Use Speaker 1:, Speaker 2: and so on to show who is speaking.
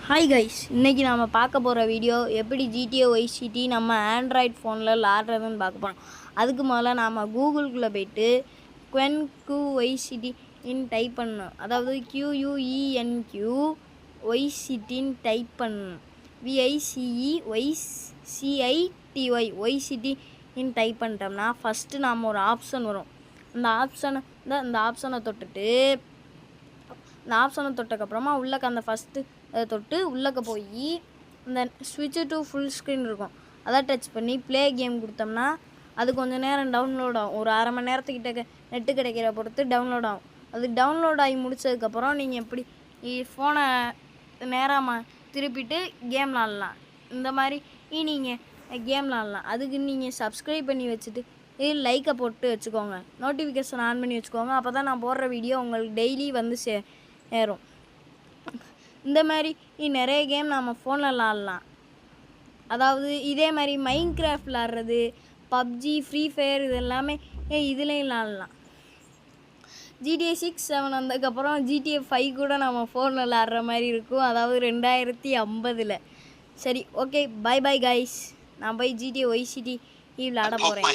Speaker 1: Hi guys, இன்றைக்கி நாம் பார்க்க போகிற வீடியோ எப்படி GTA Vice City நம்ம ஆண்ட்ராய்ட் ஃபோனில் விளாட்றதுன்னு பார்க்க போகிறோம். அதுக்கு முதல்ல நாம் கூகுளுக்குள்ளே போய்ட்டு QUENQ Vice City டைப் பண்ணணும். அதாவது QUENQ Vice City டைப் பண்ணணும். VICE Vice City டைப் பண்ணிட்டோம்னா ஃபஸ்ட்டு நாம் ஒரு ஆப்ஷன் வரும். அந்த ஆப்ஷனை தொட்டக்கப்புறமா உள்ளக்க அந்த ஃபஸ்ட்டு அதை தொட்டு உள்ளக்க போய் இந்த ஸ்விட்சு டு ஃபுல் ஸ்க்ரீன் இருக்கும், அதை டச் பண்ணி ப்ளே கேம் கொடுத்தோம்னா அது கொஞ்சம் நேரம் டவுன்லோட் ஆகும். ஒரு அரை மணி நேரத்துக்கிட்ட நெட்டு கிடைக்கிற பொறுத்து டவுன்லோட் ஆகும். அது டவுன்லோட் ஆகி முடித்ததுக்கப்புறம் நீங்கள் எப்படி ஃபோனை நேராக திருப்பிட்டு கேம் விளாட்லாம். இந்த மாதிரி நீங்கள் கேம் விளாட்லாம். அதுக்கு நீங்கள் சப்ஸ்கிரைப் பண்ணி வச்சுட்டு லைக்கை போட்டு வச்சுக்கோங்க, நோட்டிஃபிகேஷன் ஆன் பண்ணி வச்சுக்கோங்க. அப்போ தான் நான் போடுற வீடியோ உங்களுக்கு டெய்லி வந்து சேரும். இந்த மாதிரி நிறைய கேம் நம்ம ஃபோனில் விளாட்லாம். அதாவது இதே மாதிரி மைன்கிராஃப்ட் விளாட்றது, பப்ஜி, ஃப்ரீ ஃபயர் இது எல்லாமே இதுலேயும் விளாட்லாம். GTA 6, 7 வந்ததுக்கப்புறம் GTA 5 கூட நம்ம ஃபோனில் விளாட்ற மாதிரி இருக்கும், அதாவது 2050. சரி, ஓகே, பை பை கைஸ். நான் போய் GTA Vice City விளாட போகிறேன்.